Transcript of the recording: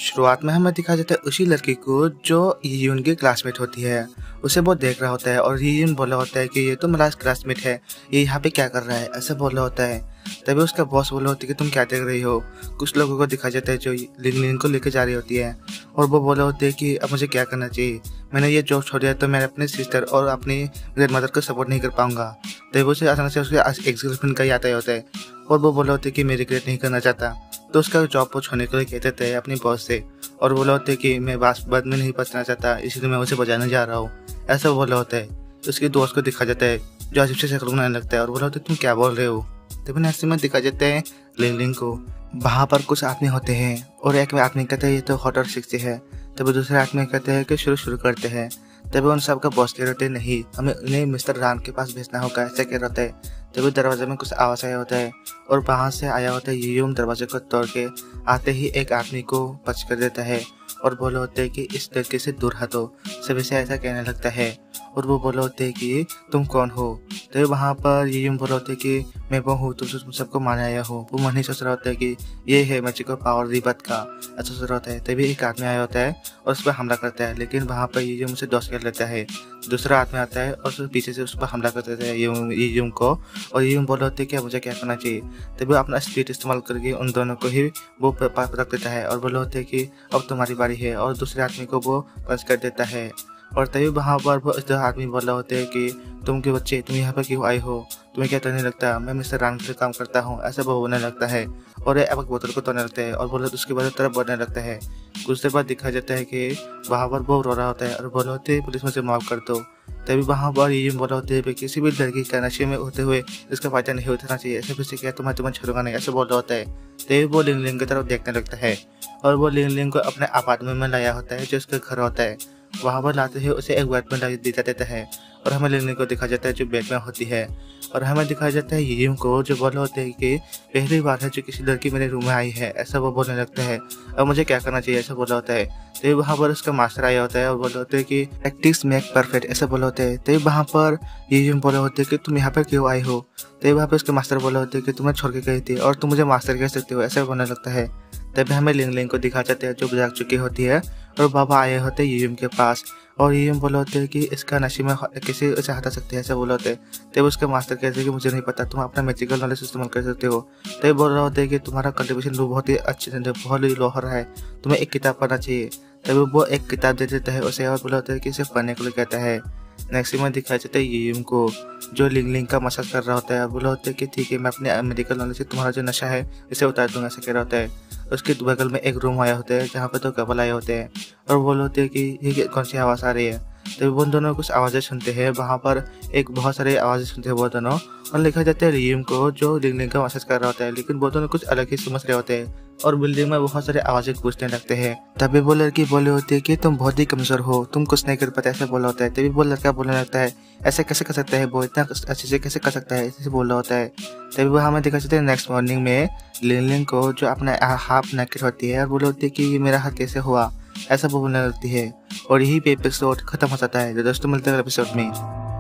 शुरुआत में हमें दिखाया जाता है उसी लड़की को जो यीयुन की क्लासमेट होती है। उसे वो देख रहा होता है और यीयुन बोला होता है कि ये तो मेरा क्लासमेट है, ये यहाँ पे क्या कर रहा है, ऐसा बोला होता है। तभी उसका बॉस बोला होता है कि तुम क्या देख रही हो। कुछ लोगों को दिखाया जाता है जो लिंग को लेकर जा रही होती है और वो बोला होता है कि अब मुझे क्या करना चाहिए, मैंने ये जॉब छोड़ दिया तो मैं अपने सिस्टर और अपनी ग्रैंड मदर को सपोर्ट नहीं कर पाऊंगा। तभी उसे अचानक से उसके एक्स गर्लफ्रेंड का याद आया होता है और वो बोला होता है कि मैं रिग्रेट नहीं करना चाहता। तो उसका जॉब को छोड़ने के लिए कहते थे अपनी बॉस से और बोला होता है कि मैं बाद में नहीं बचना चाहता, इसलिए मैं उसे बजाने जा रहा हूँ, ऐसा बोला होता है। तो उसके दोस्त को दिखा जाता है जो अजीब से शक्ल बनाने लगता है और बोला होता है तुम क्या बोल रहे हो। तभी ऐसे में दिखा जाता है लिंग को। वहाँ पर कुछ आदमी होते हैं और एक आदमी कहते हैं ये तो हॉट और सेक्सी है। तभी दूसरे आदमी कहते हैं कि शुरू करते हैं। तभी उन सबका बॉस कह रहे नहीं, हमें उन्हें मिस्टर रान के पास भेजना होगा, ऐसा कह रहा है। तभी दरवाजे में कुछ आवाज आया होता है और वहां से आया होता है यीयुन दरवाजे को तोड़ के आते ही एक आदमी को पच कर देता है और बोले होते हैं कि इस लड़के से दूर हटो। सभी से ऐसा कहने लगता है और वो बोले होते हैं कि तुम कौन हो। तो वहाँ पर यीयुन बोले होते हैं कि मैं वो हूँ, तुम सबको मारने आया हो। वो मन ही सोच रहा होता है कि ये है मैजिको पावर रिबत का, ऐसा सोच रहा होता है। तभी एक आदमी आया होता है और उस पर हमला करता है, लेकिन वहाँ पर यीयुन उसे दोस्त कर लेता है। दूसरा आदमी आता है और पीछे से उस पर हमला कर देता है यीयुन को और यीयुन बोले होते हैं कि मुझे क्या करना चाहिए। तभी अपना स्पीड इस्तेमाल करके उन दोनों को ही वो पटक देता है और बोले होते हैं कि अब तुम्हारी बारी है, और दूसरे आदमी को वो पंच कर देता है। और तभी वहाँ पर वो आदमी बोला होते हैं कि तुम के बच्चे, तुम यहाँ पर क्यों आए हो, तुम्हें क्या करने लगता है, मैं मिस्टर रान से काम करता हूँ, ऐसा वो बोलने लगता है। और एक बोतल को तोड़ने लगता है और बोले उसके बाद तरफ बढ़ने लगता है। कुछ देर बाद दिखाया जाता है कि वहाँ पर वो रो रहा होता है और बोले होते हैं पुलिस मुझे माफ कर दो। तभी वहाँ पर ये बोला होते हैं किसी भी लड़की का नशे में होते हुए इसका फायदा नहीं उठाना चाहिए, ऐसे फिर से क्या तुम्हें छोड़ूंगा नहीं, ऐसे बोला होता है। तभी वो लिंग की तरफ देखने लगता है और वो लिंग को अपने अपार्टमेंट में लाया होता है जो उसका घर होता है। वहाँ पर लाते हुए उसे एक बेड में दिखा देता है और हमें लिंग को दिखा जाता है जो बेड में होती है। और हमें दिखाया जाता है यीयुन को जो बोले होते हैं कि पहली बार है जो किसी लड़की मेरे रूम में आई है, ऐसा वो बोलने लगता है। अब मुझे क्या करना चाहिए, ऐसा बोला होता है। तभी वहाँ पर उसका मास्टर आया होता है और बोले होते हैं कि प्रैक्टिस मेक परफेक्ट, ऐसा बोले होते हैं। तभी वहाँ पर यीयुन बोले होते हैं कि तुम यहाँ पर क्यों आए हो। तभी वहाँ पर उसके मास्टर बोले होते हैं कि तुम्हें छोड़ के गई थी और तुम मुझे मास्टर कह सकते हो, ऐसा बोलने लगता है। तभी हमें लिंग को दिखा जाते हैं जो जाग चुकी होती है और बाबा आए होते हैं यीयुन के पास और यीयुन बोले होते हैं कि इसका नशे में किसी से हटा सकते हैं, ऐसा बोले होते हैं। तब उसके मास्टर कहते हैं कि मुझे नहीं पता, तुम अपना मैजिकल नॉलेज इस्तेमाल कर सकते हो। तभी बोल रहे होते हैं कि तुम्हारा कंट्रीब्यूशन बहुत ही अच्छे बहुत ही लो हो रहा है, तुम्हें एक किताब पढ़ना चाहिए। तभी वो एक किताब दे देता है उसे और बोला होता है कि इसे पढ़ने के लिए कहता है। नेक्स्ट में दिखाया जाता है यीयुन को जो लिंग का मसाज कर रहा होता है और बोला होता है कि ठीक है मैं अपने मेडिकल नॉलेज से तुम्हारा जो नशा है इसे उतार दूंगा, ऐसा कह रहा होता है। उसके बगल में एक रूम आया होता है जहाँ पे तो कपल आए होते हैं और बोल होते हैं कि ये कौन सी आवाज़ आ रही है। तो वो दोनों कुछ आवाज़ें सुनते हैं, वहाँ पर एक बहुत सारी आवाज़ें सुनते हैं वो दोनों और लिखा जाता है यीयुन को जो लिंग का मसाज कर रहा होता है, लेकिन वो दोनों कुछ अलग ही समझ रहे होते हैं और बिल्डिंग में बहुत सारे आवाज़ें गूंजने लगते हैं। तभी वो लड़की बोले होती है कि तुम बहुत ही कमजोर हो, तुम कुछ नहीं कर पाते, ऐसा बोला होता है। तभी वो लड़का बोलने लगता है ऐसे कैसे कर सकता है, वो इतना अच्छे से कैसे कर सकता है, ऐसे बोल रहा होता है। तभी वो हमें दिखा जाता है नेक्स्ट मॉर्निंग में लिंग को जो अपना हाफ नेकेड होती है और बोले होती है कि ये मेरा हाथ कैसे हुआ, ऐसा वो बोलने लगती है। और यही पे एपिसोड खत्म हो जाता है। दोस्तों मिलते हैं एपिसोड में।